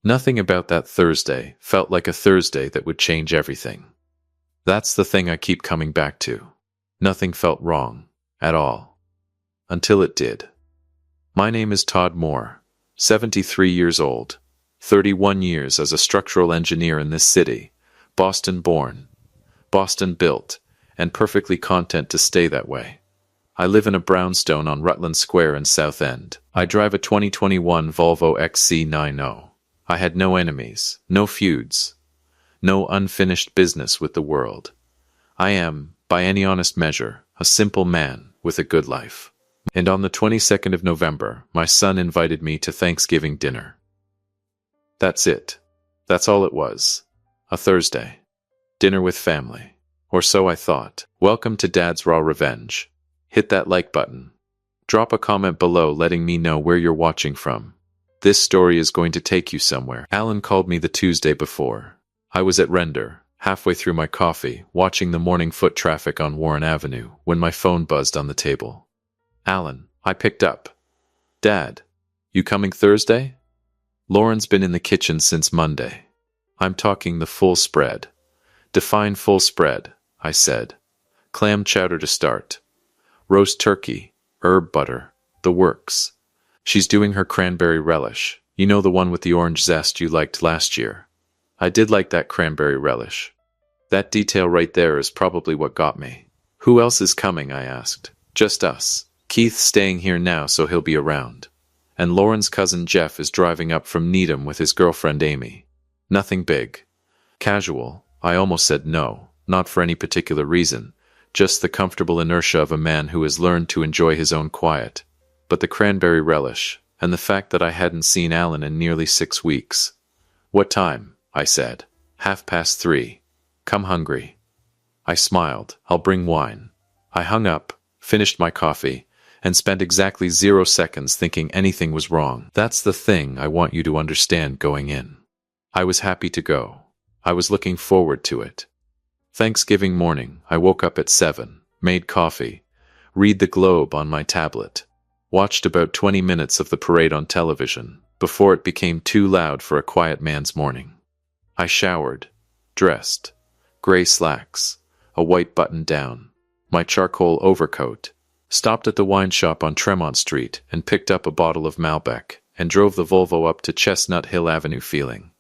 Nothing about that Thursday felt like a Thursday that would change everything. That's the thing I keep coming back to. Nothing felt wrong, at all. Until it did. My name is Todd Moore, 73 years old, 31 years as a structural engineer in this city, Boston born, Boston built, and perfectly content to stay that way. I live in a brownstone on Rutland Square in South End. I drive a 2021 Volvo XC90. I had no enemies, no feuds, no unfinished business with the world. I am, by any honest measure, a simple man with a good life. And on the 22nd of November, my son invited me to Thanksgiving dinner. That's it. That's all it was. A Thursday. Dinner with family. Or so I thought. Welcome to Dad's Raw Revenge. Hit that like button. Drop a comment below letting me know where you're watching from. This story is going to take you somewhere. Alan called me the Tuesday before. I was at Render, halfway through my coffee, watching the morning foot traffic on Warren Avenue, when my phone buzzed on the table. Alan, I picked up. Dad, you coming Thursday? Lauren's been in the kitchen since Monday. I'm talking the full spread. Define full spread, I said. Clam chowder to start. Roast turkey, herb butter, the works. She's doing her cranberry relish. You know, the one with the orange zest you liked last year. I did like that cranberry relish. That detail right there is probably what got me. Who else is coming, I asked. Just us. Keith's staying here now, so he'll be around. And Lauren's cousin Jeff is driving up from Needham with his girlfriend Amy. Nothing big. Casual. I almost said no, not for any particular reason, just the comfortable inertia of a man who has learned to enjoy his own quiet. But the cranberry relish, and the fact that I hadn't seen Alan in nearly 6 weeks. What time? I said. 3:30. Come hungry. I smiled. I'll bring wine. I hung up, finished my coffee, and spent exactly 0 seconds thinking anything was wrong. That's the thing I want you to understand going in. I was happy to go. I was looking forward to it. Thanksgiving morning, I woke up at 7, made coffee, read the Globe on my tablet, watched about 20 minutes of the parade on television, before it became too loud for a quiet man's morning. I showered, dressed, gray slacks, a white button-down, my charcoal overcoat, stopped at the wine shop on Tremont Street and picked up a bottle of Malbec and drove the Volvo up to Chestnut Hill Avenue feeling,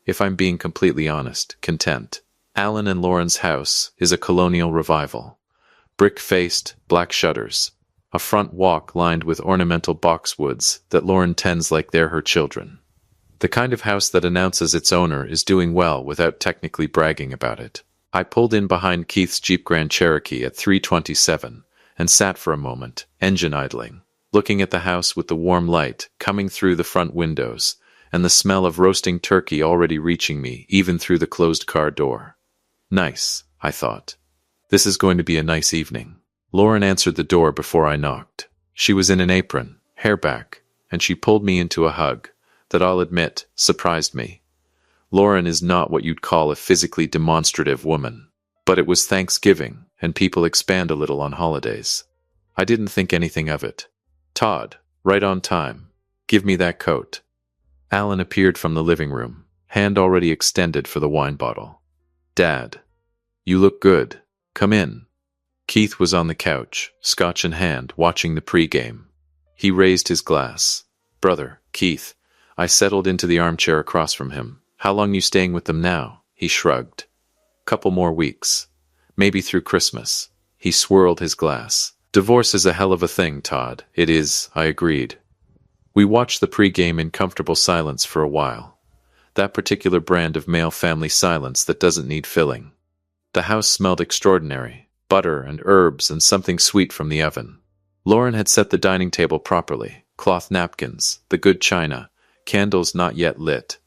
if I'm being completely honest, content. Alan and Lauren's house is a colonial revival. Brick-faced, black shutters, a front walk lined with ornamental boxwoods that Lauren tends like they're her children. The kind of house that announces its owner is doing well without technically bragging about it. I pulled in behind Keith's Jeep Grand Cherokee at 3:27 and sat for a moment, engine idling, looking at the house with the warm light coming through the front windows and the smell of roasting turkey already reaching me even through the closed car door. Nice, I thought. This is going to be a nice evening. Lauren answered the door before I knocked. She was in an apron, hair back, and she pulled me into a hug that, I'll admit, surprised me. Lauren is not what you'd call a physically demonstrative woman, but it was Thanksgiving, and people expand a little on holidays. I didn't think anything of it. Todd, right on time. Give me that coat. Alan appeared from the living room, hand already extended for the wine bottle. Dad, you look good. Come in. Keith was on the couch, scotch in hand, watching the pregame. He raised his glass. Brother, Keith. I settled into the armchair across from him. How long you staying with them now? He shrugged. Couple more weeks. Maybe through Christmas. He swirled his glass. Divorce is a hell of a thing, Todd. It is, I agreed. We watched the pregame in comfortable silence for a while. That particular brand of male family silence that doesn't need filling. The house smelled extraordinary. Butter and herbs and something sweet from the oven. Lauren had set the dining table properly. Cloth napkins, the good china, candles not yet lit.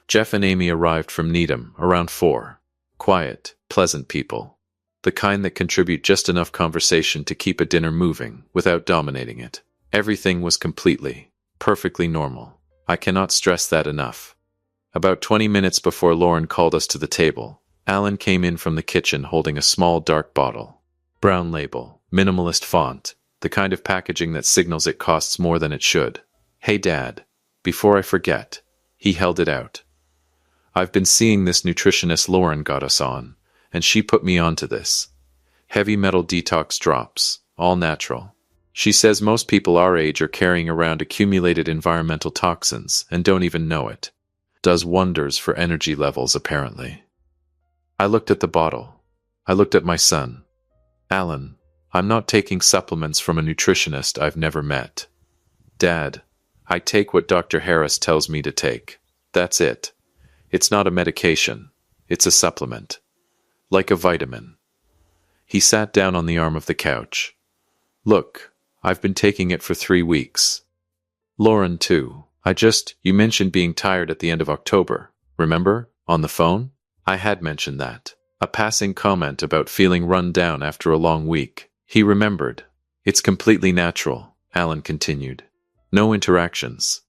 Jeff and Amy arrived from Needham around 4. Quiet, pleasant people. The kind that contribute just enough conversation to keep a dinner moving without dominating it. Everything was completely, perfectly normal. I cannot stress that enough. About 20 minutes before Lauren called us to the table, Alan came in from the kitchen holding a small dark bottle. Brown label, minimalist font, the kind of packaging that signals it costs more than it should. Hey Dad, before I forget, He held it out. I've been seeing this nutritionist Lauren got us on, and she put me onto this. Heavy metal detox drops, all natural. She says most people our age are carrying around accumulated environmental toxins and don't even know it. Does wonders for energy levels, apparently. I looked at the bottle. I looked at my son. Alan, I'm not taking supplements from a nutritionist I've never met. Dad, I take what Dr. Harris tells me to take. That's it. It's not a medication. It's a supplement. Like a vitamin. He sat down on the arm of the couch. Look, I've been taking it for 3 weeks. Lauren, too. You mentioned being tired at the end of October. Remember? On the phone? I had mentioned that. A passing comment about feeling run down after a long week. He remembered. It's completely natural, Alan continued. No interactions.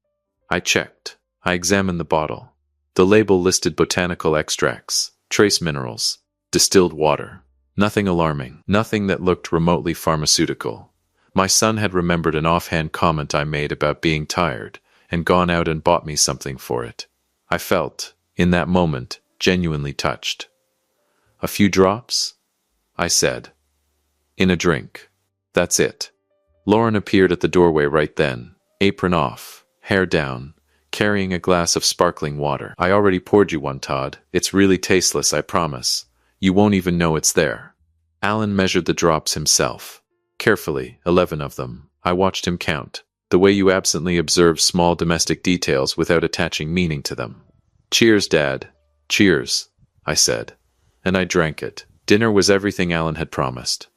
I checked. I examined the bottle. The label listed botanical extracts, trace minerals, distilled water. Nothing alarming. Nothing that looked remotely pharmaceutical. My son had remembered an offhand comment I made about being tired and gone out and bought me something for it. I felt, in that moment, genuinely touched. A few drops? I said. In a drink. That's it. Lauren appeared at the doorway right then, apron off, hair down, carrying a glass of sparkling water. I already poured you one, Todd. It's really tasteless, I promise. You won't even know it's there. Alan measured the drops himself. Carefully, 11 of them. I watched him count, the way you absently observe small domestic details without attaching meaning to them. Cheers, Dad. Cheers, I said. And I drank it. Dinner was everything Alan had promised.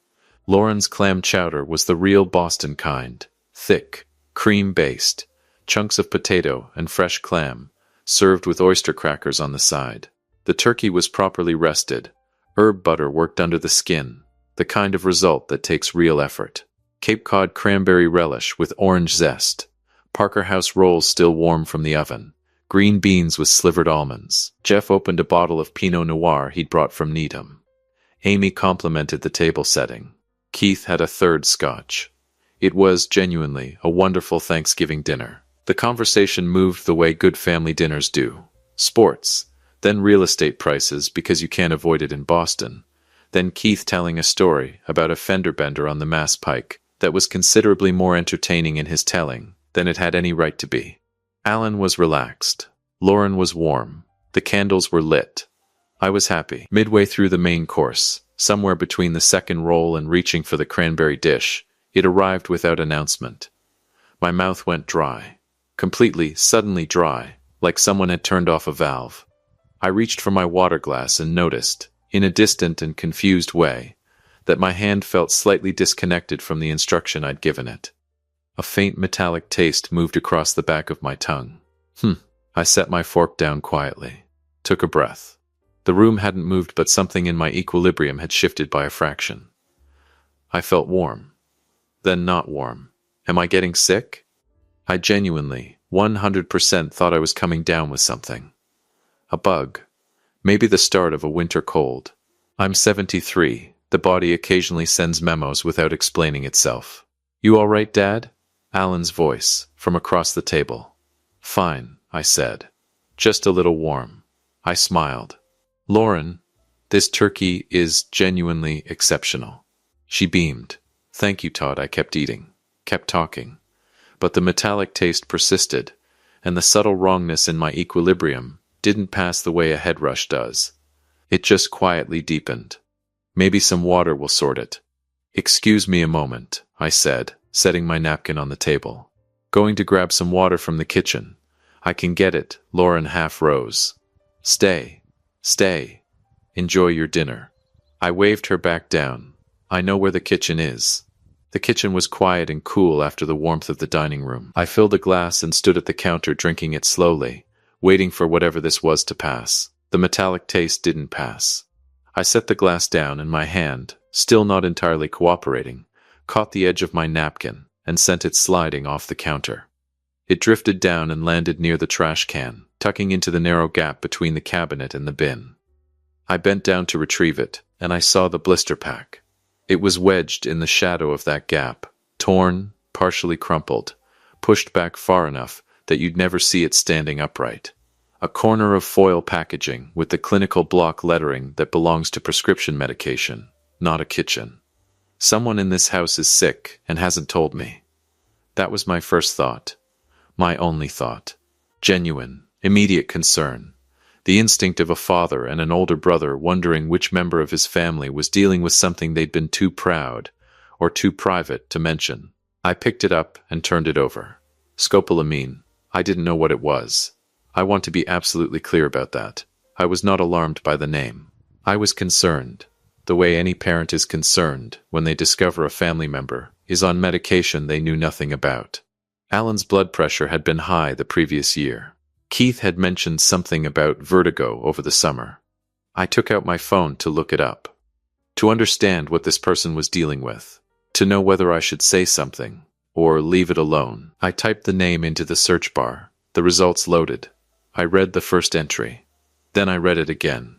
Lauren's clam chowder was the real Boston kind. Thick, cream-based, chunks of potato and fresh clam, served with oyster crackers on the side. The turkey was properly rested. Herb butter worked under the skin, the kind of result that takes real effort. Cape Cod cranberry relish with orange zest. Parker House rolls still warm from the oven. Green beans with slivered almonds. Jeff opened a bottle of Pinot Noir he'd brought from Needham. Amy complimented the table setting. Keith had a third scotch. It was, genuinely, a wonderful Thanksgiving dinner. The conversation moved the way good family dinners do. Sports, then real estate prices because you can't avoid it in Boston, then Keith telling a story about a fender bender on the Mass Pike that was considerably more entertaining in his telling than it had any right to be. Alan was relaxed. Lauren was warm. The candles were lit. I was happy. Midway through the main course, somewhere between the second roll and reaching for the cranberry dish, it arrived without announcement. My mouth went dry. Completely, suddenly dry, like someone had turned off a valve. I reached for my water glass and noticed, in a distant and confused way, that my hand felt slightly disconnected from the instruction I'd given it. A faint metallic taste moved across the back of my tongue. I set my fork down quietly. Took a breath. The room hadn't moved, but something in my equilibrium had shifted by a fraction. I felt warm. Then not warm. Am I getting sick? I genuinely, 100% thought I was coming down with something. A bug. Maybe the start of a winter cold. I'm 73. The body occasionally sends memos without explaining itself. You all right, Dad? Alan's voice, from across the table. Fine, I said. Just a little warm. I smiled. Lauren, this turkey is genuinely exceptional. She beamed. Thank you, Todd. I kept eating, kept talking. But the metallic taste persisted, and the subtle wrongness in my equilibrium didn't pass the way a head rush does. It just quietly deepened. Maybe some water will sort it. Excuse me a moment, I said, setting my napkin on the table. Going to grab some water from the kitchen. I can get it. Lauren half rose. Stay. Stay. Enjoy your dinner. I waved her back down. I know where the kitchen is. The kitchen was quiet and cool after the warmth of the dining room. I filled a glass and stood at the counter drinking it slowly, waiting for whatever this was to pass. The metallic taste didn't pass. I set the glass down and my hand, still not entirely cooperating, caught the edge of my napkin and sent it sliding off the counter. It drifted down and landed near the trash can, tucking into the narrow gap between the cabinet and the bin. I bent down to retrieve it, and I saw the blister pack. It was wedged in the shadow of that gap, torn, partially crumpled, pushed back far enough that you'd never see it standing upright. A corner of foil packaging with the clinical block lettering that belongs to prescription medication, not a kitchen. Someone in this house is sick and hasn't told me. That was my first thought. My only thought. Genuine, immediate concern. The instinct of a father and an older brother wondering which member of his family was dealing with something they'd been too proud or too private to mention. I picked it up and turned it over. Scopolamine. I didn't know what it was. I want to be absolutely clear about that. I was not alarmed by the name. I was concerned, the way any parent is concerned when they discover a family member is on medication they knew nothing about. Alan's blood pressure had been high the previous year. Keith had mentioned something about vertigo over the summer. I took out my phone to look it up, to understand what this person was dealing with, to know whether I should say something or leave it alone. I typed the name into the search bar. The results loaded. I read the first entry. Then I read it again.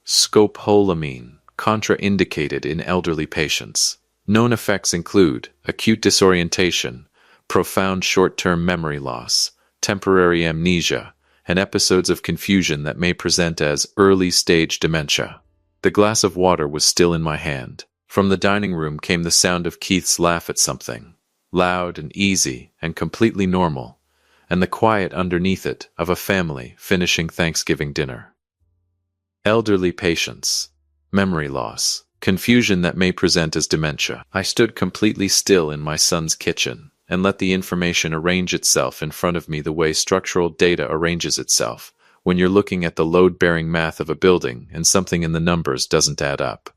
Scopolamine, contraindicated in elderly patients. Known effects include acute disorientation, profound short-term memory loss, temporary amnesia, and episodes of confusion that may present as early-stage dementia. The glass of water was still in my hand. From the dining room came the sound of Keith's laugh at something, loud and easy and completely normal, and the quiet underneath it of a family finishing Thanksgiving dinner. Elderly patients, memory loss, confusion that may present as dementia. I stood completely still in my son's kitchen and let the information arrange itself in front of me the way structural data arranges itself when you're looking at the load-bearing math of a building and something in the numbers doesn't add up.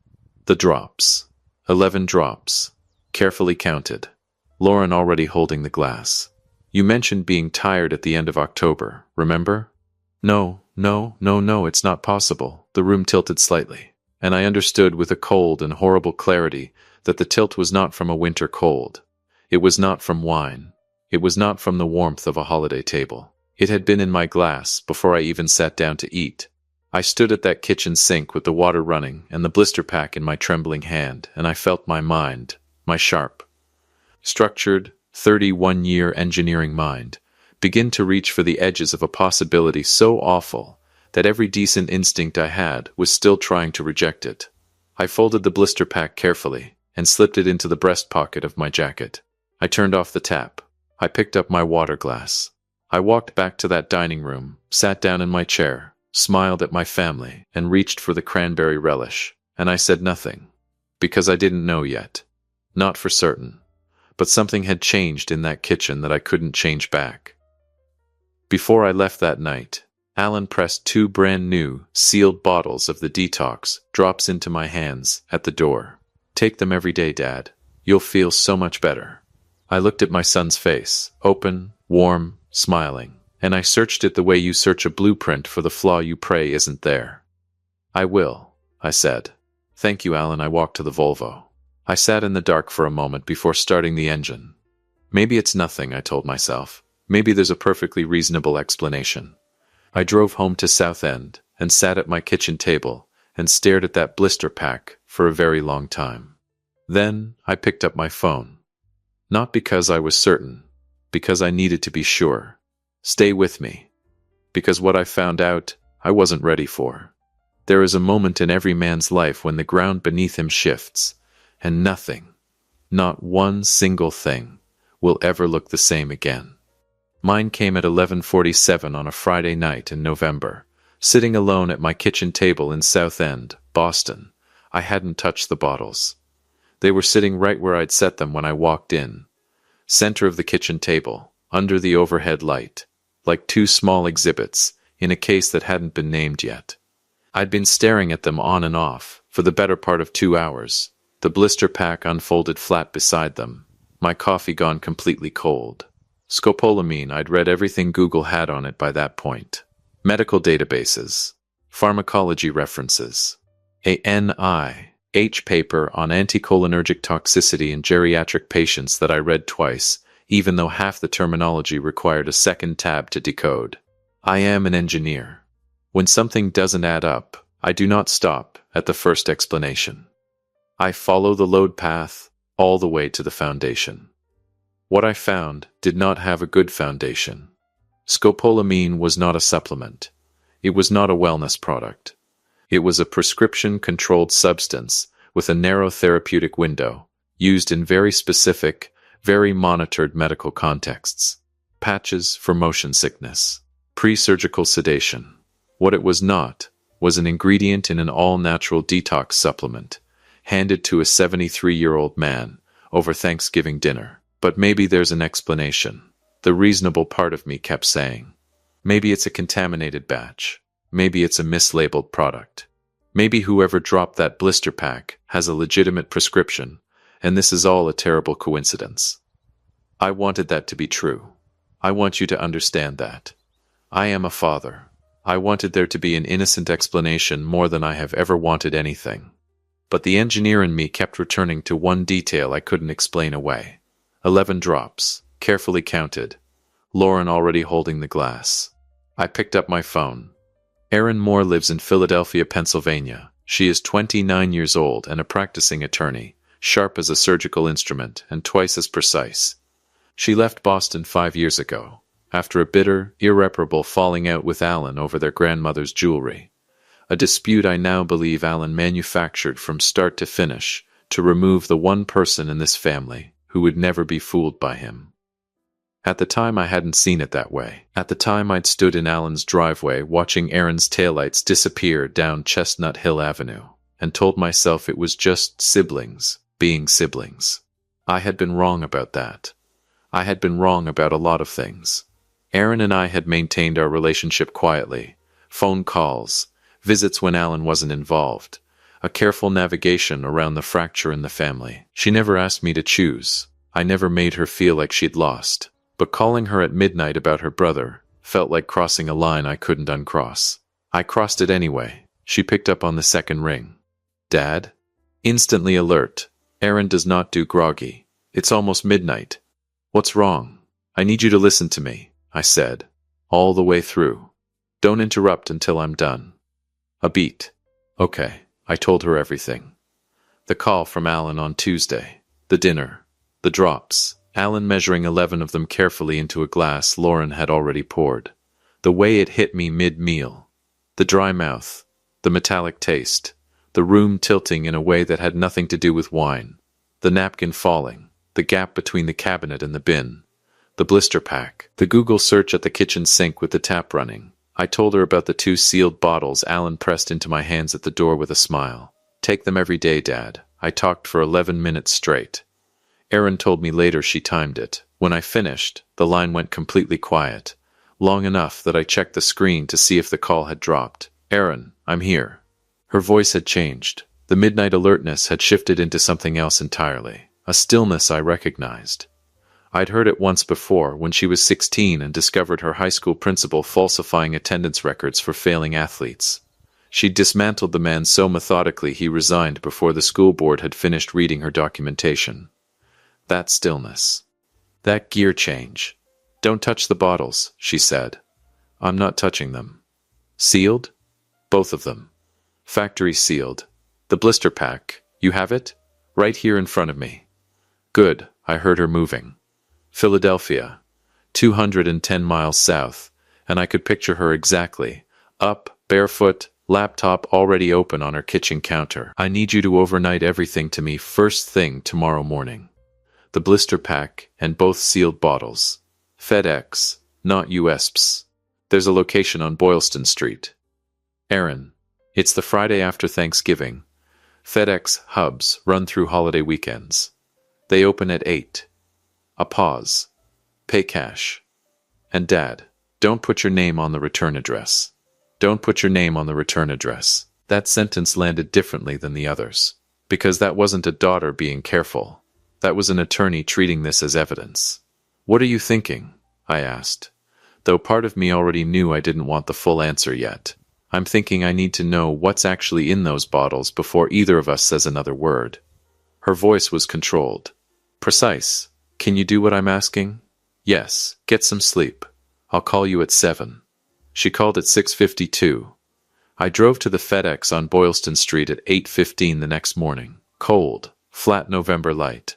The drops. 11 drops. Carefully counted. Lauren already holding the glass. You mentioned being tired at the end of October, remember? No, it's not possible. The room tilted slightly, and I understood with a cold and horrible clarity that the tilt was not from a winter cold. It was not from wine. It was not from the warmth of a holiday table. It had been in my glass before I even sat down to eat. I stood at that kitchen sink with the water running and the blister pack in my trembling hand, and I felt my mind, my sharp, structured, 31-year engineering mind, begin to reach for the edges of a possibility so awful that every decent instinct I had was still trying to reject it. I folded the blister pack carefully and slipped it into the breast pocket of my jacket. I turned off the tap. I picked up my water glass. I walked back to that dining room, sat down in my chair, smiled at my family, and reached for the cranberry relish. And I said nothing, because I didn't know yet. Not for certain. But something had changed in that kitchen that I couldn't change back. Before I left that night, Alan pressed 2 brand new, sealed bottles of the detox drops into my hands at the door. Take them every day, Dad. You'll feel so much better. I looked at my son's face, open, warm, smiling, and I searched it the way you search a blueprint for the flaw you pray isn't there. I will, I said. Thank you, Alan. I walked to the Volvo. I sat in the dark for a moment before starting the engine. Maybe it's nothing, I told myself. Maybe there's a perfectly reasonable explanation. I drove home to Southend and sat at my kitchen table and stared at that blister pack for a very long time. Then I picked up my phone. Not because I was certain, because I needed to be sure. Stay with me. Because what I found out, I wasn't ready for. There is a moment in every man's life when the ground beneath him shifts, and nothing, not one single thing, will ever look the same again. Mine came at 11:47 on a Friday night in November, sitting alone at my kitchen table in Southend, Boston. I hadn't touched the bottles. They were sitting right where I'd set them when I walked in, center of the kitchen table, under the overhead light, like 2 small exhibits in a case that hadn't been named yet. I'd been staring at them on and off for the better part of 2 hours, the blister pack unfolded flat beside them, my coffee gone completely cold. Scopolamine, I'd read everything Google had on it by that point. Medical databases, pharmacology references, a NIH paper on anticholinergic toxicity in geriatric patients that I read twice, even though half the terminology required a second tab to decode. I am an engineer. When something doesn't add up, I do not stop at the first explanation. I follow the load path all the way to the foundation. What I found did not have a good foundation. Scopolamine was not a supplement. It was not a wellness product. It was a prescription-controlled substance with a narrow therapeutic window, used in very specific, very monitored medical contexts. Patches for motion sickness. Pre-surgical sedation. What it was not was an ingredient in an all-natural detox supplement, handed to a 73-year-old man over Thanksgiving dinner. But maybe there's an explanation. The reasonable part of me kept saying. Maybe it's a contaminated batch. Maybe it's a mislabeled product. Maybe whoever dropped that blister pack has a legitimate prescription, and this is all a terrible coincidence. I wanted that to be true. I want you to understand that. I am a father. I wanted there to be an innocent explanation more than I have ever wanted anything. But the engineer in me kept returning to one detail I couldn't explain away. 11 drops, carefully counted. Lauren already holding the glass. I picked up my phone. Erin Moore lives in Philadelphia, Pennsylvania. She is 29 years old and a practicing attorney, sharp as a surgical instrument and twice as precise. She left Boston 5 years ago, after a bitter, irreparable falling out with Alan over their grandmother's jewelry. A dispute I now believe Alan manufactured from start to finish to remove the one person in this family who would never be fooled by him. At the time I hadn't seen it that way. At the time I'd stood in Alan's driveway watching Erin's taillights disappear down Chestnut Hill Avenue, and told myself it was just siblings being siblings. I had been wrong about that. I had been wrong about a lot of things. Erin and I had maintained our relationship quietly. Phone calls, visits when Alan wasn't involved, a careful navigation around the fracture in the family. She never asked me to choose. I never made her feel like she'd lost. But calling her at midnight about her brother felt like crossing a line I couldn't uncross. I crossed it anyway. She picked up on the second ring. Dad? Instantly alert. Erin does not do groggy. It's almost midnight. What's wrong? I need you to listen to me, I said, all the way through. Don't interrupt until I'm done. A beat. Okay, I told her everything. The call from Alan on Tuesday. The dinner. The drops. Alan measuring 11 of them carefully into a glass Lauren had already poured. The way it hit me mid-meal. The dry mouth. The metallic taste. The room tilting in a way that had nothing to do with wine. The napkin falling. The gap between the cabinet and the bin. The blister pack. The Google search at the kitchen sink with the tap running. I told her about the 2 sealed bottles Alan pressed into my hands at the door with a smile. Take them every day, Dad. I talked for 11 minutes straight. Erin told me later she timed it. When I finished, the line went completely quiet, long enough that I checked the screen to see if the call had dropped. Erin, I'm here. Her voice had changed. The midnight alertness had shifted into something else entirely, a stillness I recognized. I'd heard it once before when she was 16 and discovered her high school principal falsifying attendance records for failing athletes. She'd dismantled the man so methodically he resigned before the school board had finished reading her documentation. That stillness. That gear change. Don't touch the bottles, she said. I'm not touching them. Sealed? Both of them. Factory sealed. The blister pack. You have it? Right here in front of me. Good, I heard her moving. Philadelphia. 210 miles south, and I could picture her exactly. Up, barefoot, laptop already open on her kitchen counter. I need you to overnight everything to me first thing tomorrow morning. The blister pack, and both sealed bottles. FedEx, not USPS. There's a location on Boylston Street. Erin, it's the Friday after Thanksgiving. FedEx hubs run through holiday weekends. They open at 8. A pause. Pay cash. And Dad, don't put your name on the return address. Don't put your name on the return address. That sentence landed differently than the others, because that wasn't a daughter being careful. That was an attorney treating this as evidence. What are you thinking? I asked, though part of me already knew I didn't want the full answer yet. I'm thinking I need to know what's actually in those bottles before either of us says another word. Her voice was controlled. Precise. Can you do what I'm asking? Yes. Get some sleep. I'll call you at 7. She called at 6:52. I drove to the FedEx on Boylston Street at 8:15 the next morning. Cold, flat November light.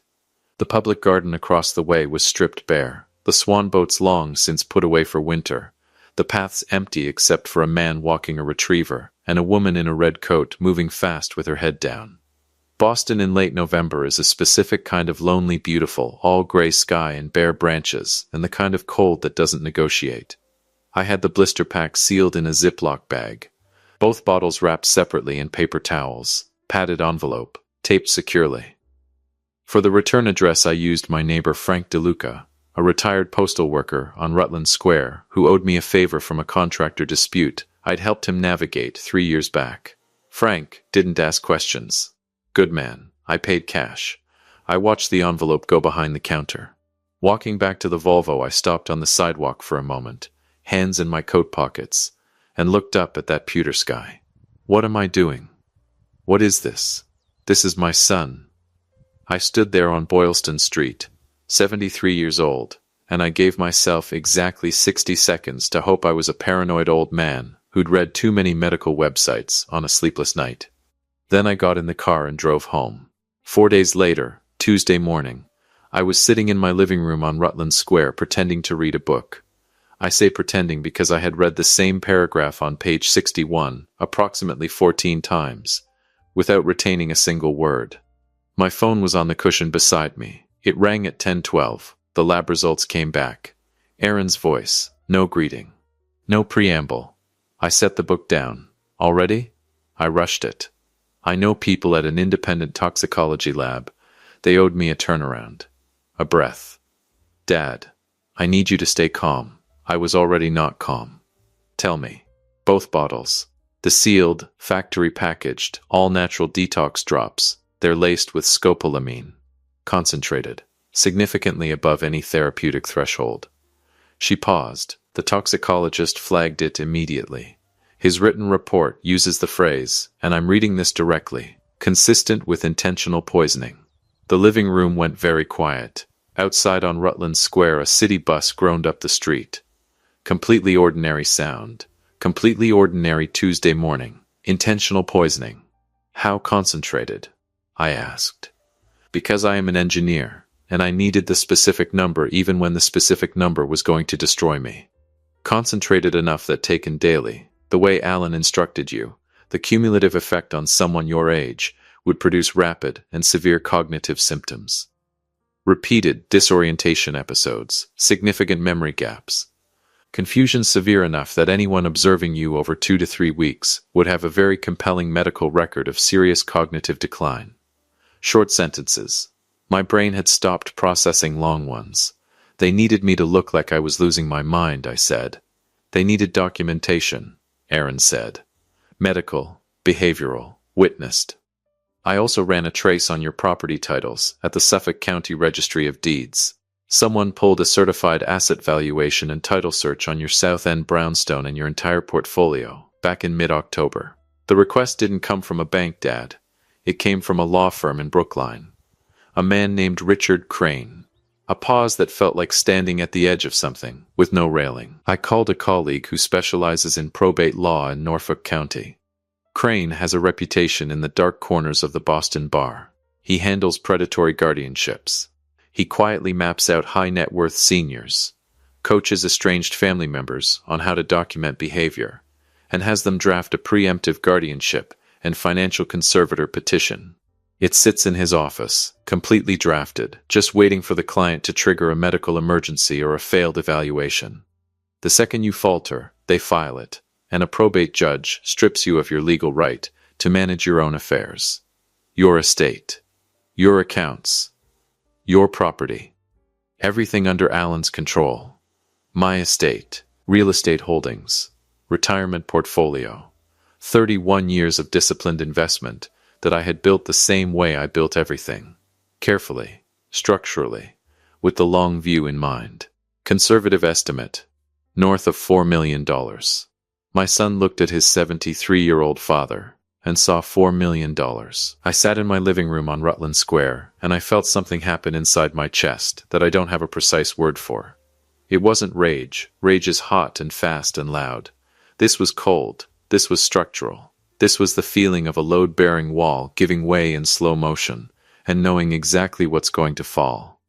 The public garden across the way was stripped bare, the swan boats long since put away for winter, The path's empty except for a man walking a retriever, and a woman in a red coat moving fast with her head down. Boston in late November is a specific kind of lonely beautiful, all gray sky and bare branches, and the kind of cold that doesn't negotiate. I had the blister pack sealed in a Ziploc bag. Both bottles wrapped separately in paper towels, padded envelope, taped securely. For the return address I used my neighbor Frank DeLuca, a retired postal worker on Rutland Square who owed me a favor from a contractor dispute I'd helped him navigate 3 years back. Frank didn't ask questions. Good man. I paid cash. I watched the envelope go behind the counter. Walking back to the Volvo, I stopped on the sidewalk for a moment, hands in my coat pockets, and looked up at that pewter sky. What am I doing? What is this? This is my son. I stood there on Boylston Street, 73 years old, and I gave myself exactly 60 seconds to hope I was a paranoid old man who'd read too many medical websites on a sleepless night. Then I got in the car and drove home. 4 days later, Tuesday morning, I was sitting in my living room on Rutland Square pretending to read a book. I say pretending because I had read the same paragraph on page 61 approximately 14 times, without retaining a single word. My phone was on the cushion beside me. It rang at 10:12. The lab results came back. Aaron's voice. No greeting. No preamble. I set the book down. Already? I rushed it. I know people at an independent toxicology lab. They owed me a turnaround. A breath. Dad, I need you to stay calm. I was already not calm. Tell me. Both bottles. The sealed, factory-packaged, all-natural detox drops. They're laced with scopolamine. Concentrated. Significantly above any therapeutic threshold. She paused. The toxicologist flagged it immediately. His written report uses the phrase, and I'm reading this directly, consistent with intentional poisoning. The living room went very quiet. Outside on Rutland Square, a city bus groaned up the street. Completely ordinary sound. Completely ordinary Tuesday morning. Intentional poisoning. How concentrated? I asked. Because I am an engineer, and I needed the specific number even when the specific number was going to destroy me. Concentrated enough that taken daily, the way Alan instructed you, the cumulative effect on someone your age would produce rapid and severe cognitive symptoms. Repeated disorientation episodes, significant memory gaps. Confusion severe enough that anyone observing you over 2 to 3 weeks would have a very compelling medical record of serious cognitive decline. Short sentences. My brain had stopped processing long ones. They needed me to look like I was losing my mind, I said. They needed documentation, Aaron said. Medical, behavioral, witnessed. I also ran a trace on your property titles at the Suffolk County Registry of Deeds. Someone pulled a certified asset valuation and title search on your South End brownstone and your entire portfolio back in mid-October. The request didn't come from a bank, Dad. It came from a law firm in Brookline. A man named Richard Crane. A pause that felt like standing at the edge of something, with no railing. I called a colleague who specializes in probate law in Norfolk County. Crane has a reputation in the dark corners of the Boston bar. He handles predatory guardianships. He quietly maps out high-net-worth seniors, coaches estranged family members on how to document behavior, and has them draft a preemptive guardianship and financial conservator petition. It sits in his office, completely drafted, just waiting for the client to trigger a medical emergency or a failed evaluation. The second you falter, they file it, and a probate judge strips you of your legal right to manage your own affairs. Your estate. Your accounts. Your property. Everything under Alan's control. My estate. Real estate holdings. Retirement portfolio. 31 years of disciplined investment that I had built the same way I built everything. Carefully, structurally, with the long view in mind. Conservative estimate. North of $4 million. My son looked at his 73-year-old father and saw $4 million. I sat in my living room on Rutland Square, and I felt something happen inside my chest that I don't have a precise word for. It wasn't rage. Rage is hot and fast and loud. This was cold. This was structural. This was the feeling of a load-bearing wall giving way in slow motion, and knowing exactly what's going to fall.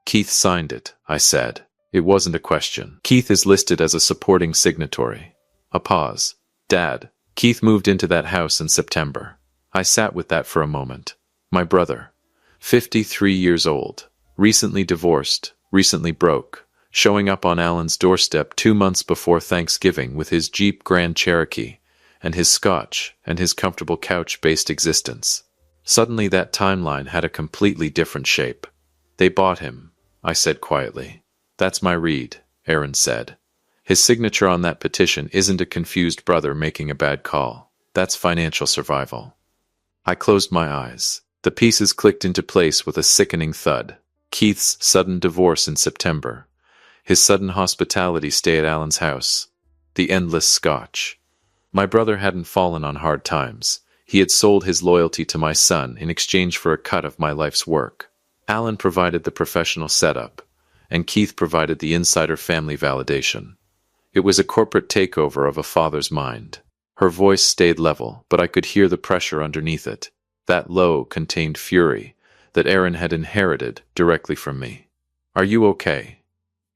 Keith signed it, I said. It wasn't a question. Keith is listed as a supporting signatory. A pause. Dad, Keith moved into that house in September. I sat with that for a moment. My brother, 53 years old, recently divorced, recently broke, showing up on Alan's doorstep 2 months before Thanksgiving with his Jeep Grand Cherokee and his scotch and his comfortable couch-based existence. Suddenly that timeline had a completely different shape. They bought him, I said quietly. That's my read, Aaron said. His signature on that petition isn't a confused brother making a bad call. That's financial survival. I closed my eyes. The pieces clicked into place with a sickening thud. Keith's sudden divorce in September. His sudden hospitality stay at Alan's house. The endless scotch. My brother hadn't fallen on hard times. He had sold his loyalty to my son in exchange for a cut of my life's work. Alan provided the professional setup, and Keith provided the insider family validation. It was a corporate takeover of a father's mind. Her voice stayed level, but I could hear the pressure underneath it. That low, contained fury that Aaron had inherited directly from me. Are you okay?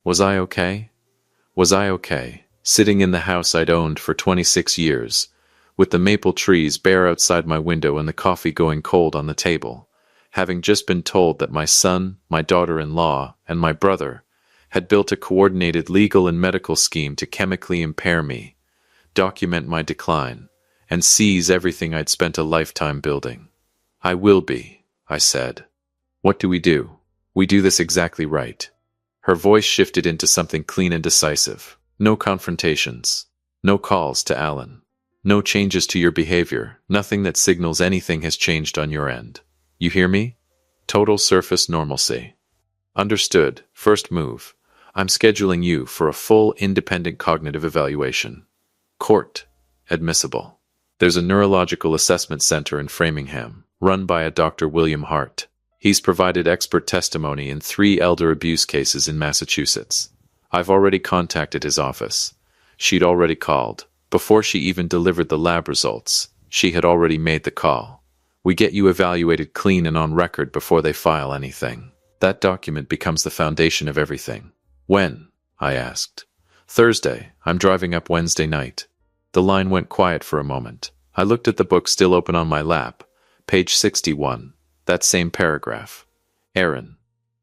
Was I okay? Was I okay, sitting in the house I'd owned for 26 years, with the maple trees bare outside my window and the coffee going cold on the table, having just been told that my son, my daughter-in-law, and my brother had built a coordinated legal and medical scheme to chemically impair me, document my decline, and seize everything I'd spent a lifetime building. I will be, I said. What do? We do this exactly right. Her voice shifted into something clean and decisive. No confrontations. No calls to Alan. No changes to your behavior. Nothing that signals anything has changed on your end. You hear me? Total surface normalcy. Understood. First move. I'm scheduling you for a full independent cognitive evaluation. Court. Admissible. There's a neurological assessment center in Framingham, run by a Dr. William Hart. He's provided expert testimony in 3 elder abuse cases in Massachusetts. I've already contacted his office. She'd already called. Before she even delivered the lab results, she had already made the call. We get you evaluated clean and on record before they file anything. That document becomes the foundation of everything. When? I asked. Thursday. I'm driving up Wednesday night. The line went quiet for a moment. I looked at the book still open on my lap. Page 61. That same paragraph. Aaron.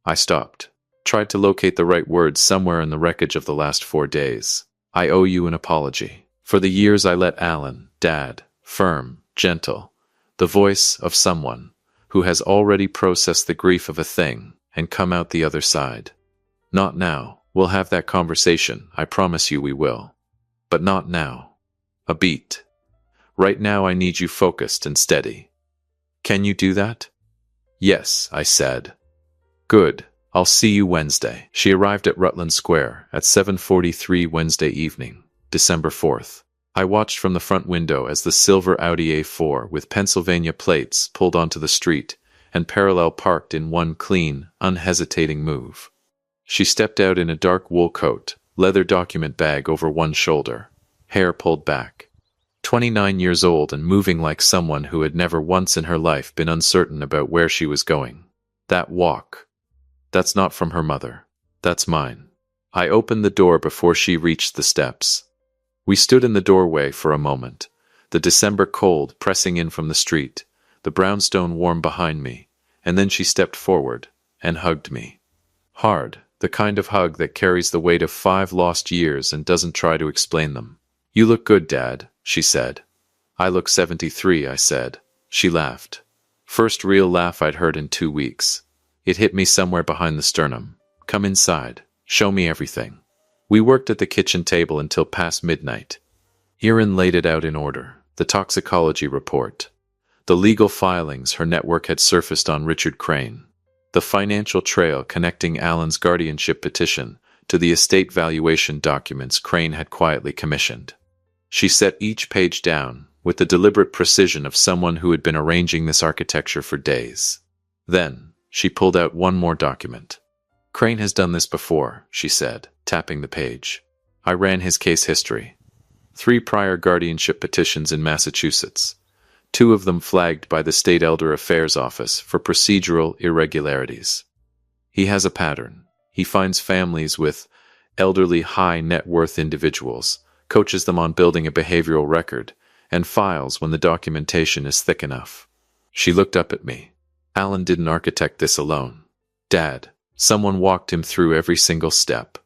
I stopped. Tried to locate the right words somewhere in the wreckage of the last 4 days. I owe you an apology. For the years I let Alan, Dad, firm, gentle, the voice of someone who has already processed the grief of a thing and come out the other side. Not now. We'll have that conversation. I promise you we will. But not now. A beat. Right now I need you focused and steady. Can you do that? Yes, I said. Good. I'll see you Wednesday. She arrived at Rutland Square at 7:43 Wednesday evening, December 4th. I watched from the front window as the silver Audi A4 with Pennsylvania plates pulled onto the street and parallel parked in one clean, unhesitating move. She stepped out in a dark wool coat, leather document bag over one shoulder, hair pulled back. 29 years old and moving like someone who had never once in her life been uncertain about where she was going. That walk. That's not from her mother. That's mine. I opened the door before she reached the steps. We stood in the doorway for a moment, the December cold pressing in from the street, the brownstone warm behind me, and then she stepped forward and hugged me. Hard, the kind of hug that carries the weight of 5 lost years and doesn't try to explain them. You look good, Dad, she said. I look 73, I said. She laughed. First real laugh I'd heard in 2 weeks. It hit me somewhere behind the sternum. Come inside. Show me everything. We worked at the kitchen table until past midnight. Aaron laid it out in order. The toxicology report. The legal filings her network had surfaced on Richard Crane. The financial trail connecting Alan's guardianship petition to the estate valuation documents Crane had quietly commissioned. She set each page down with the deliberate precision of someone who had been arranging this architecture for days. Then, she pulled out one more document. Crane has done this before, she said, tapping the page. I ran his case history. 3 prior guardianship petitions in Massachusetts, 2 of them flagged by the State Elder Affairs Office for procedural irregularities. He has a pattern. He finds families with elderly high net worth individuals, coaches them on building a behavioral record, and files when the documentation is thick enough. She looked up at me. Alan didn't architect this alone. Dad, someone walked him through every single step.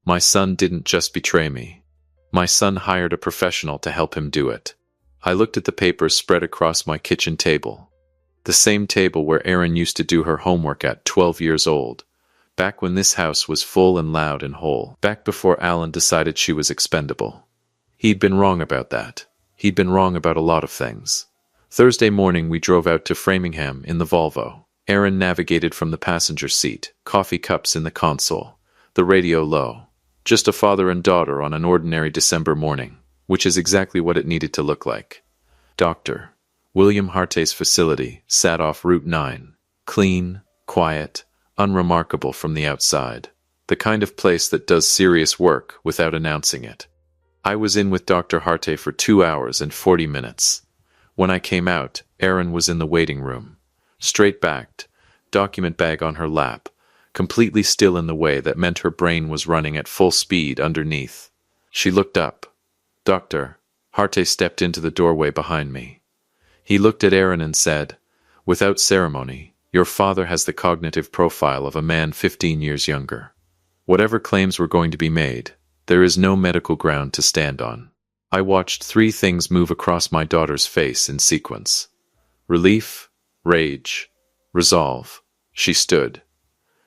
My son didn't just betray me. My son hired a professional to help him do it. I looked at the papers spread across my kitchen table. The same table where Erin used to do her homework at 12 years old, back when this house was full and loud and whole, back before Alan decided she was expendable. He'd been wrong about that. He'd been wrong about a lot of things. Thursday morning we drove out to Framingham in the Volvo. Erin navigated from the passenger seat, coffee cups in the console, the radio low. Just a father and daughter on an ordinary December morning, which is exactly what it needed to look like. Dr. William Harte's facility sat off Route 9, clean, quiet, unremarkable from the outside. The kind of place that does serious work without announcing it. I was in with Dr. Harte for 2 hours and 40 minutes. When I came out, Erin was in the waiting room, straight-backed, document bag on her lap, completely still in the way that meant her brain was running at full speed underneath. She looked up. Dr. Harte stepped into the doorway behind me. He looked at Erin and said, "Without ceremony, your father has the cognitive profile of a man 15 years younger. Whatever claims were going to be made, there is no medical ground to stand on." I watched 3 things move across my daughter's face in sequence. Relief, rage, resolve. She stood,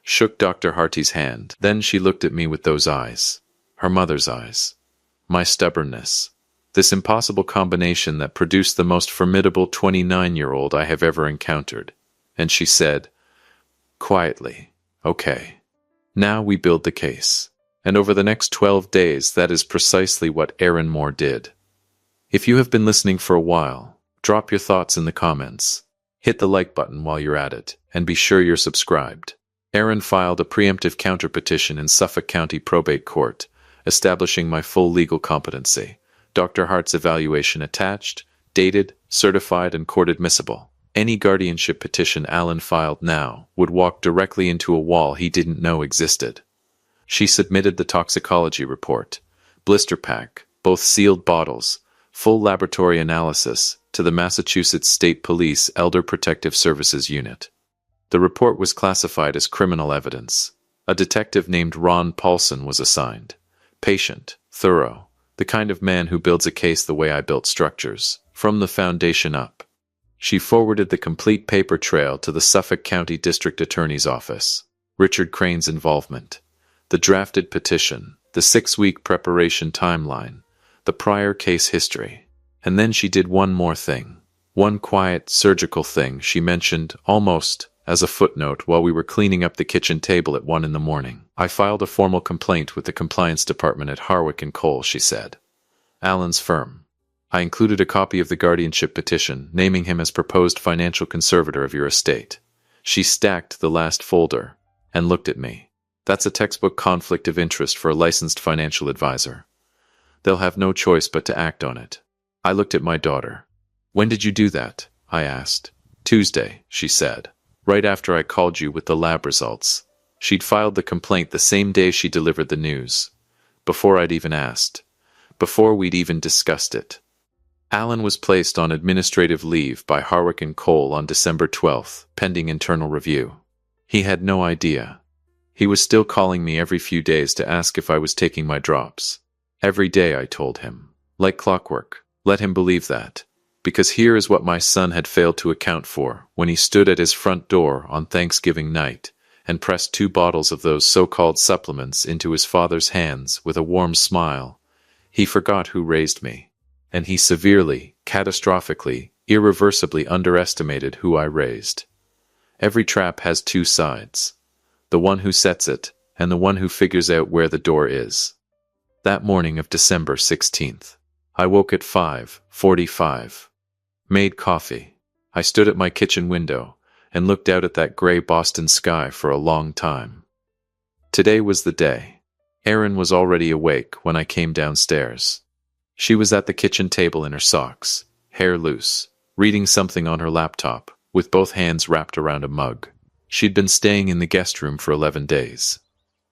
shook Dr. Harte's hand. Then she looked at me with those eyes, her mother's eyes. My stubbornness, this impossible combination that produced the most formidable 29-year-old I have ever encountered. And she said, quietly, "Okay. Now we build the case." And over the next 12 days, that is precisely what Erin Moore did. If you have been listening for a while, drop your thoughts in the comments. Hit the like button while you're at it, and be sure you're subscribed. Erin filed a preemptive counterpetition in Suffolk County Probate Court, establishing my full legal competency. Dr. Harte's evaluation attached, dated, certified, and court admissible. Any guardianship petition Alan filed now would walk directly into a wall he didn't know existed. She submitted the toxicology report, blister pack, both sealed bottles, full laboratory analysis, to the Massachusetts State Police Elder Protective Services Unit. The report was classified as criminal evidence. A detective named Ron Paulson was assigned. Patient, thorough, the kind of man who builds a case the way I built structures, from the foundation up. She forwarded the complete paper trail to the Suffolk County District Attorney's Office. Richard Crane's involvement. The drafted petition, the 6-week preparation timeline, the prior case history. And then she did one more thing. One quiet, surgical thing she mentioned, almost as a footnote, while we were cleaning up the kitchen table at 1 in the morning. "I filed a formal complaint with the compliance department at Harwick and Cole," she said. "Alan's firm. I included a copy of the guardianship petition, naming him as proposed financial conservator of your estate." She stacked the last folder and looked at me. "That's a textbook conflict of interest for a licensed financial advisor. They'll have no choice but to act on it." I looked at my daughter. "When did you do that?" I asked. "Tuesday," she said. "Right after I called you with the lab results." She'd filed the complaint the same day she delivered the news. Before I'd even asked. Before we'd even discussed it. Alan was placed on administrative leave by Harwick and Cole on December 12th, pending internal review. He had no idea. He was still calling me every few days to ask if I was taking my drops. Every day, I told him. Like clockwork. Let him believe that. Because here is what my son had failed to account for when he stood at his front door on Thanksgiving night and pressed 2 bottles of those so-called supplements into his father's hands with a warm smile. He forgot who raised me. And he severely, catastrophically, irreversibly underestimated who I raised. Every trap has 2 sides. The one who sets it, and the one who figures out where the door is. That morning of December 16th, I woke at 5:45. Made coffee. I stood at my kitchen window and looked out at that gray Boston sky for a long time. Today was the day. Erin was already awake when I came downstairs. She was at the kitchen table in her socks, hair loose, reading something on her laptop, with both hands wrapped around a mug. She'd been staying in the guest room for 11 days.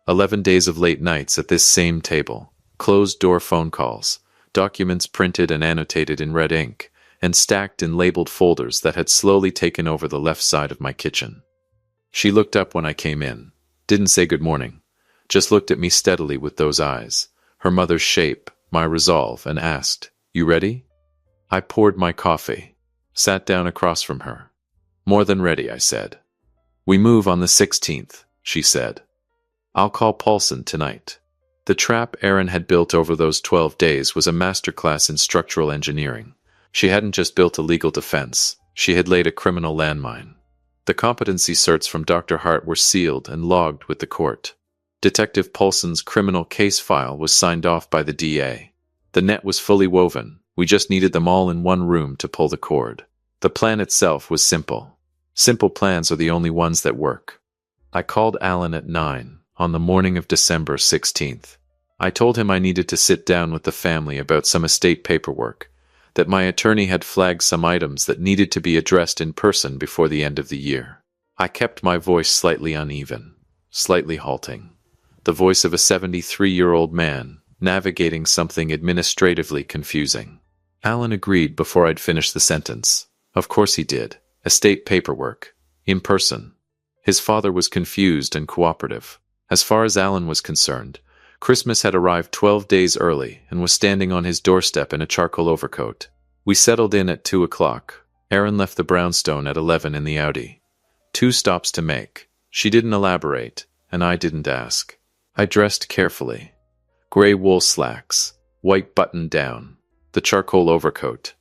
11 days of late nights at this same table, closed-door phone calls, documents printed and annotated in red ink, and stacked in labeled folders that had slowly taken over the left side of my kitchen. She looked up when I came in, didn't say good morning, just looked at me steadily with those eyes, her mother's shape, my resolve, and asked, "You ready?" I poured my coffee, sat down across from her. "More than ready," I said. "We move on the 16th, she said. "I'll call Paulson tonight." The trap Erin had built over those 12 days was a masterclass in structural engineering. She hadn't just built a legal defense, she had laid a criminal landmine. The competency certs from Dr. Hart were sealed and logged with the court. Detective Paulson's criminal case file was signed off by the DA. The net was fully woven, we just needed them all in one room to pull the cord. The plan itself was simple. Simple plans are the only ones that work. I called Alan at 9 on the morning of December 16th. I told him I needed to sit down with the family about some estate paperwork, that my attorney had flagged some items that needed to be addressed in person before the end of the year. I kept my voice slightly uneven, slightly halting. The voice of a 73-year-old man, navigating something administratively confusing. Alan agreed before I'd finished the sentence. Of course he did. Estate paperwork. In person. His father was confused and cooperative. As far as Alan was concerned, Christmas had arrived 12 days early and was standing on his doorstep in a charcoal overcoat. We settled in at 2 o'clock. Erin left the brownstone at 11 in the Audi. 2 stops to make. She didn't elaborate, and I didn't ask. I dressed carefully. Gray wool slacks, white button-down, the charcoal overcoat.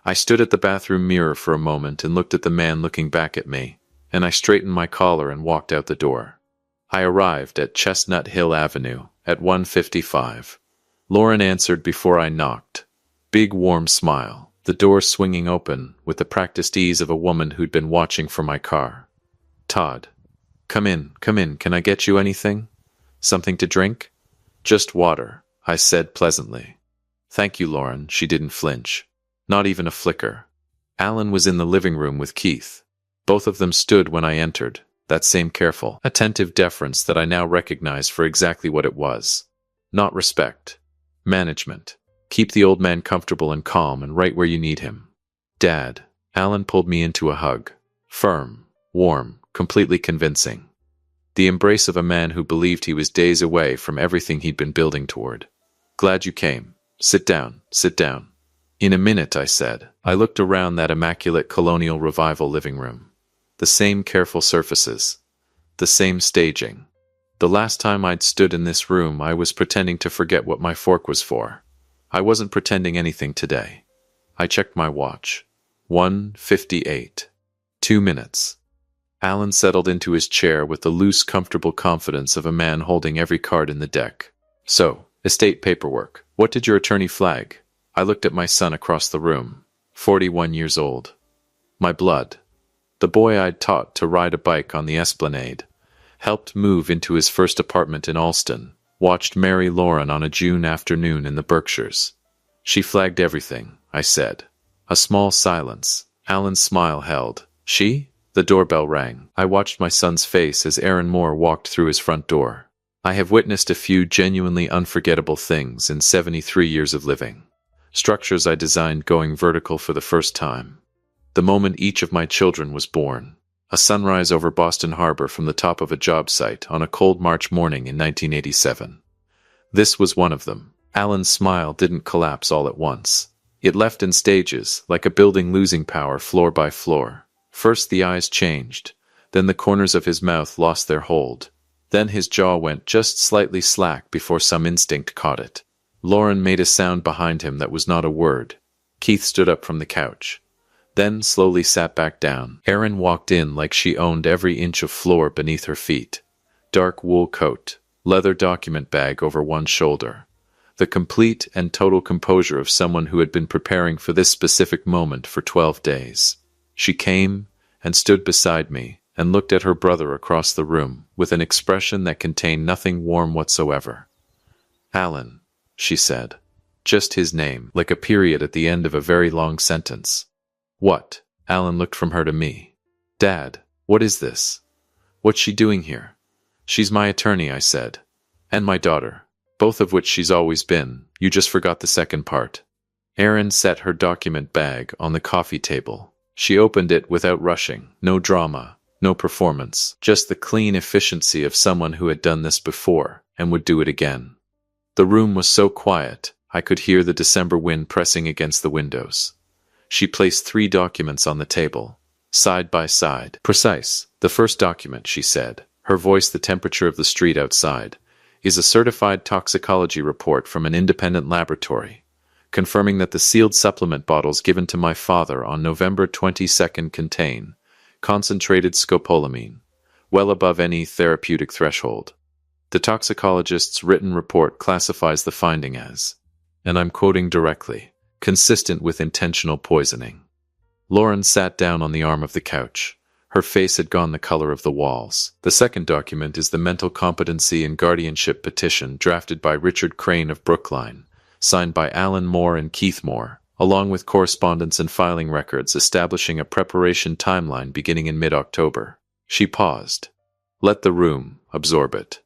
I stood at the bathroom mirror for a moment and looked at the man looking back at me, and I straightened my collar and walked out the door. I arrived at Chestnut Hill Avenue at 1:55. Lauren answered before I knocked. Big warm smile, the door swinging open with the practiced ease of a woman who'd been watching for my car. "Todd. Come in, can I get you anything? Something to drink?" "Just water," I said pleasantly. "Thank you, Lauren." She didn't flinch. Not even a flicker. Alan was in the living room with Keith. Both of them stood when I entered, that same careful, attentive deference that I now recognized for exactly what it was. Not respect. Management. Keep the old man comfortable and calm and right where you need him. "Dad." Alan pulled me into a hug. Firm, warm, completely convincing. The embrace of a man who believed he was days away from everything he'd been building toward. "Glad you came. Sit down, sit down." "In a minute," I said. I looked around that immaculate colonial revival living room. The same careful surfaces. The same staging. The last time I'd stood in this room, I was pretending to forget what my fork was for. I wasn't pretending anything today. I checked my watch. 1:58. 2 minutes. Alan settled into his chair with the loose, comfortable confidence of a man holding every card in the deck. "So, estate paperwork. What did your attorney flag?" I looked at my son across the room, 41 years old. My blood. The boy I'd taught to ride a bike on the Esplanade, helped move into his first apartment in Alston, watched marry Lauren on a June afternoon in the Berkshires. "She flagged everything," I said. A small silence. Alan's smile held. "She?" The doorbell rang. I watched my son's face as Aaron Moore walked through his front door. I have witnessed a few genuinely unforgettable things in 73 years of living. Structures I designed going vertical for the first time. The moment each of my children was born. A sunrise over Boston Harbor from the top of a job site on a cold March morning in 1987. This was one of them. Alan's smile didn't collapse all at once. It left in stages, like a building losing power floor by floor. First the eyes changed, then the corners of his mouth lost their hold. Then his jaw went just slightly slack before some instinct caught it. Lauren made a sound behind him that was not a word. Keith stood up from the couch. Then slowly sat back down. Erin walked in like she owned every inch of floor beneath her feet. Dark wool coat, leather document bag over one shoulder. The complete and total composure of someone who had been preparing for this specific moment for 12 days. She came and stood beside me and looked at her brother across the room with an expression that contained nothing warm whatsoever. "Alan," she said. Just his name, like a period at the end of a very long sentence. "What?" Alan looked from her to me. "Dad, what is this? What's she doing here?" She's my attorney, I said. And my daughter. Both of which she's always been. You just forgot the second part. Erin set her document bag on the coffee table. She opened it without rushing. No drama, no performance. Just the clean efficiency of someone who had done this before and would do it again. The room was so quiet, I could hear the December wind pressing against the windows. She placed 3 documents on the table, side by side. Precise. The first document, she said, her voice the temperature of the street outside, is a certified toxicology report from an independent laboratory, confirming that the sealed supplement bottles given to my father on November 22nd contain concentrated scopolamine, well above any therapeutic threshold. The toxicologist's written report classifies the finding as, and I'm quoting directly, consistent with intentional poisoning. Lauren sat down on the arm of the couch. Her face had gone the color of the walls. The second document is the mental competency and guardianship petition drafted by Richard Crane of Brookline, signed by Alan Moore and Keith Moore, along with correspondence and filing records establishing a preparation timeline beginning in mid-October. She paused. Let the room absorb it.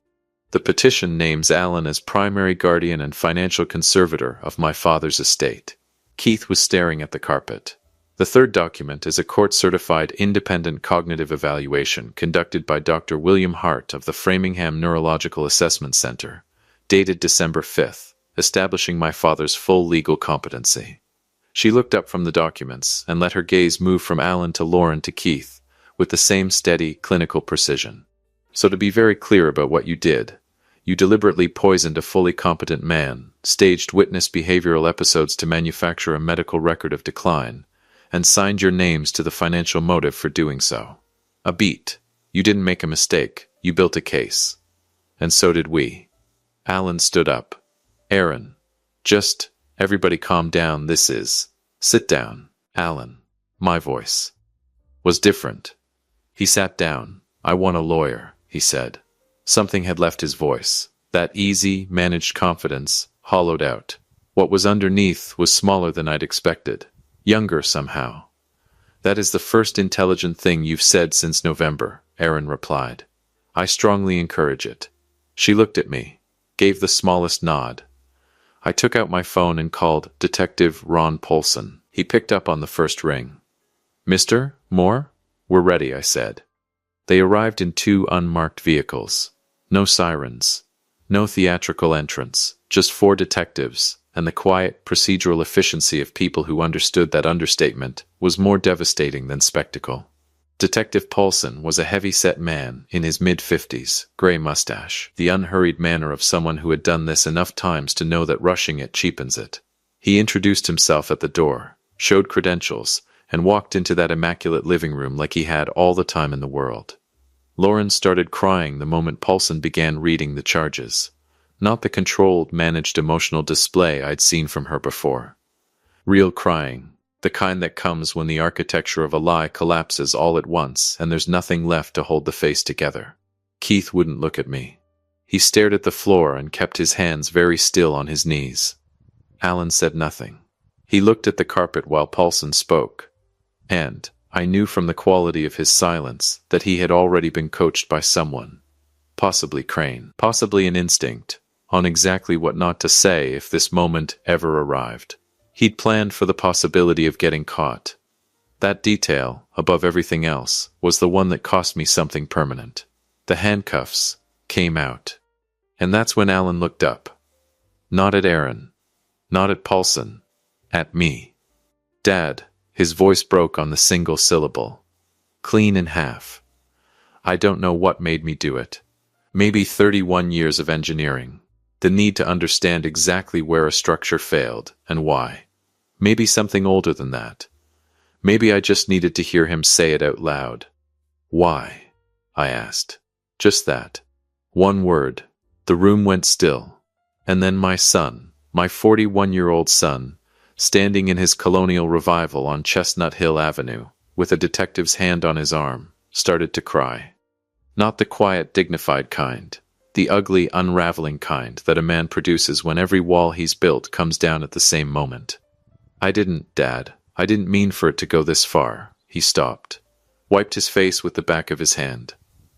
The petition names Alan as primary guardian and financial conservator of my father's estate. Keith was staring at the carpet. The third document is a court-certified independent cognitive evaluation conducted by Dr. William Hart of the Framingham Neurological Assessment Center, dated December 5th, establishing my father's full legal competency. She looked up from the documents and let her gaze move from Alan to Lauren to Keith, with the same steady, clinical precision. So to be very clear about what you did, you deliberately poisoned a fully competent man, staged witness behavioral episodes to manufacture a medical record of decline, and signed your names to the financial motive for doing so. A beat. You didn't make a mistake. You built a case. And so did we. Alan stood up. Erin. Just, everybody calm down, this is. Sit down. Alan. My voice. Was different. He sat down. I want a lawyer, he said. Something had left his voice. That easy, managed confidence, hollowed out. What was underneath was smaller than I'd expected. Younger somehow. That is the first intelligent thing you've said since November, Erin replied. I strongly encourage it. She looked at me, gave the smallest nod. I took out my phone and called Detective Ron Polson. He picked up on the first ring. Mr. Moore? We're ready, I said. They arrived in 2 unmarked vehicles. No sirens. No theatrical entrance. Just 4 detectives, and the quiet, procedural efficiency of people who understood that understatement was more devastating than spectacle. Detective Paulson was a heavy-set man in his mid-50s, gray mustache, the unhurried manner of someone who had done this enough times to know that rushing it cheapens it. He introduced himself at the door, showed credentials, and walked into that immaculate living room like he had all the time in the world. Lauren started crying the moment Paulson began reading the charges. Not the controlled, managed emotional display I'd seen from her before. Real crying, the kind that comes when the architecture of a lie collapses all at once and there's nothing left to hold the face together. Keith wouldn't look at me. He stared at the floor and kept his hands very still on his knees. Alan said nothing. He looked at the carpet while Paulson spoke. And I knew from the quality of his silence that he had already been coached by someone. Possibly Crane. Possibly an instinct. On exactly what not to say if this moment ever arrived. He'd planned for the possibility of getting caught. That detail, above everything else, was the one that cost me something permanent. The handcuffs came out. And that's when Alan looked up. Not at Erin. Not at Paulson. At me. Dad, his voice broke on the single syllable. Clean in half. I don't know what made me do it. Maybe 31 years of engineering. The need to understand exactly where a structure failed and why. Maybe something older than that. Maybe I just needed to hear him say it out loud. Why? I asked. Just that. One word. The room went still. And then my son, my 41-year-old son, standing in his colonial revival on Chestnut Hill Avenue, with a detective's hand on his arm, started to cry. Not the quiet, dignified kind. The ugly, unraveling kind that a man produces when every wall he's built comes down at the same moment. I didn't, Dad. I didn't mean for it to go this far. He stopped. Wiped his face with the back of his hand.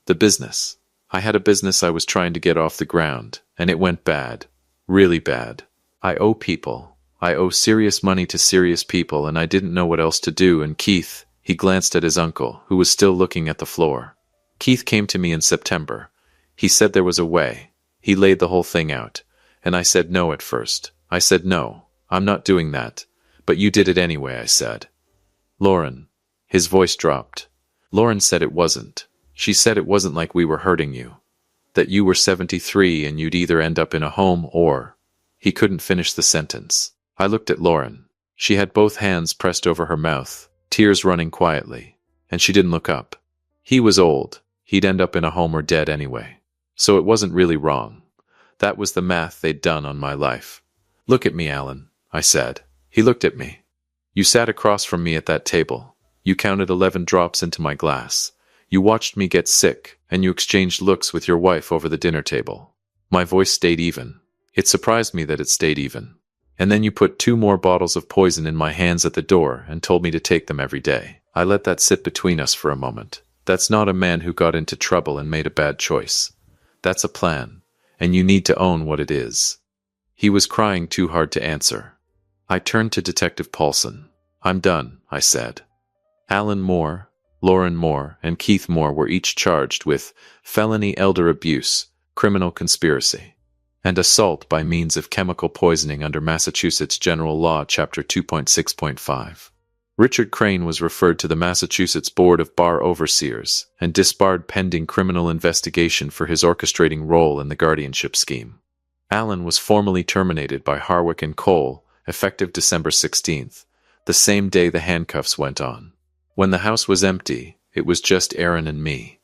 The business. I had a business I was trying to get off the ground, and it went bad. Really bad. I owe people. I owe serious money to serious people, and I didn't know what else to do, and Keith, he glanced at his uncle, who was still looking at the floor. Keith came to me in September. He said there was a way. He laid the whole thing out. And I said no at first. I said no, I'm not doing that. But you did it anyway, I said. Lauren. His voice dropped. Lauren said it wasn't. She said it wasn't like we were hurting you. That you were 73 and you'd either end up in a home or... He couldn't finish the sentence. I looked at Lauren. She had both hands pressed over her mouth, tears running quietly, and she didn't look up. He was old. He'd end up in a home or dead anyway. So it wasn't really wrong. That was the math they'd done on my life. Look at me, Alan, I said. He looked at me. You sat across from me at that table. You counted 11 drops into my glass. You watched me get sick, and you exchanged looks with your wife over the dinner table. My voice stayed even. It surprised me that it stayed even. And then you put 2 more bottles of poison in my hands at the door and told me to take them every day. I let that sit between us for a moment. That's not a man who got into trouble and made a bad choice. That's a plan, and you need to own what it is. He was crying too hard to answer. I turned to Detective Paulson. I'm done, I said. Alan Moore, Lauren Moore, and Keith Moore were each charged with felony elder abuse, criminal conspiracy, and assault by means of chemical poisoning under Massachusetts General Law, Chapter 2.6.5. Richard Crane was referred to the Massachusetts Board of Bar Overseers and disbarred pending criminal investigation for his orchestrating role in the guardianship scheme. Alan was formally terminated by Harwick and Cole, effective December 16th, the same day the handcuffs went on. When the house was empty, it was just Aaron and me.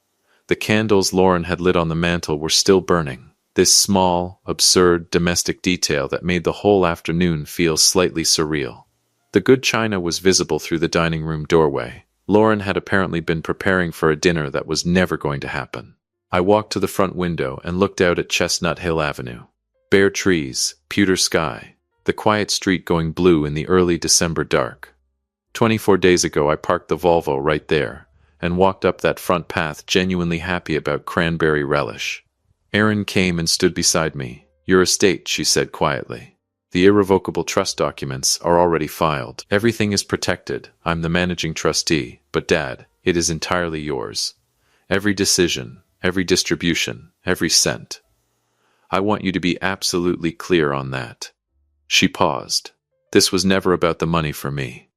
The candles Lauren had lit on the mantel were still burning. This small, absurd, domestic detail that made the whole afternoon feel slightly surreal. The good china was visible through the dining room doorway. Lauren had apparently been preparing for a dinner that was never going to happen. I walked to the front window and looked out at Chestnut Hill Avenue. Bare trees, pewter sky, the quiet street going blue in the early December dark. 24 days ago I parked the Volvo right there and walked up that front path genuinely happy about cranberry relish. Erin came and stood beside me. Your estate, she said quietly. The irrevocable trust documents are already filed. Everything is protected. I'm the managing trustee, but Dad, it is entirely yours. Every decision, every distribution, every cent. I want you to be absolutely clear on that. She paused. This was never about the money for me.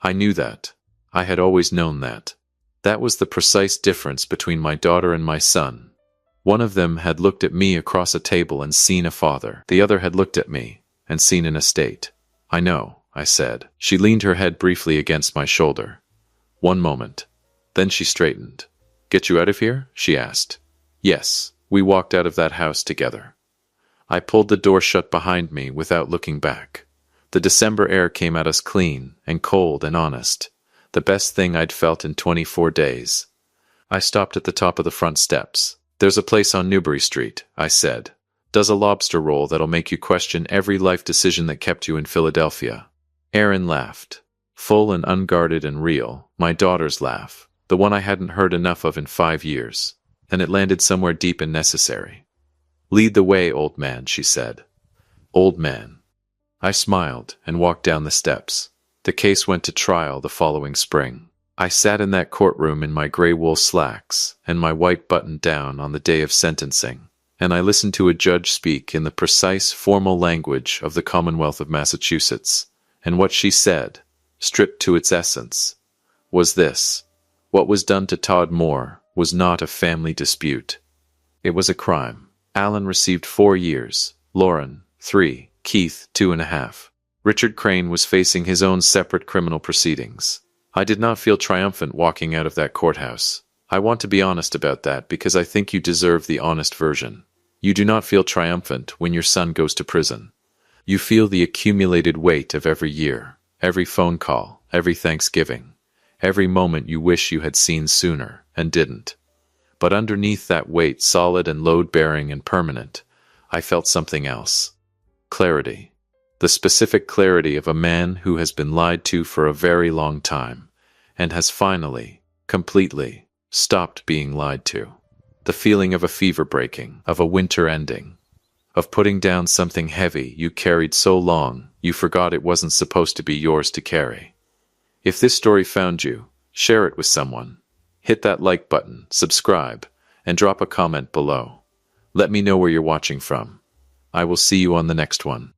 I knew that. I had always known that. That was the precise difference between my daughter and my son. One of them had looked at me across a table and seen a father. The other had looked at me and seen an estate. I know, I said. She leaned her head briefly against my shoulder. One moment. Then she straightened. Get you out of here? She asked. Yes, we walked out of that house together. I pulled the door shut behind me without looking back. The December air came at us clean and cold and honest. The best thing I'd felt in 24 days. I stopped at the top of the front steps. There's a place on Newbury Street, I said. Does a lobster roll that'll make you question every life decision that kept you in Philadelphia. Erin laughed. Full and unguarded and real, my daughter's laugh, the one I hadn't heard enough of in 5 years, and it landed somewhere deep and necessary. Lead the way, old man, she said. Old man. I smiled and walked down the steps. The case went to trial the following spring. I sat in that courtroom in my gray wool slacks and my white button-down on the day of sentencing, and I listened to a judge speak in the precise, formal language of the Commonwealth of Massachusetts, and what she said, stripped to its essence, was this. What was done to Todd Moore was not a family dispute. It was a crime. Alan received 4 years, Lauren, 3, Keith, 2.5. Richard Crane was facing his own separate criminal proceedings. I did not feel triumphant walking out of that courthouse. I want to be honest about that because I think you deserve the honest version. You do not feel triumphant when your son goes to prison. You feel the accumulated weight of every year, every phone call, every Thanksgiving, every moment you wish you had seen sooner and didn't. But underneath that weight, solid and load-bearing and permanent, I felt something else. Clarity. The specific clarity of a man who has been lied to for a very long time and has finally, completely, stopped being lied to. The feeling of a fever breaking, of a winter ending, of putting down something heavy you carried so long you forgot it wasn't supposed to be yours to carry. If this story found you, share it with someone. Hit that like button, subscribe, and drop a comment below. Let me know where you're watching from. I will see you on the next one.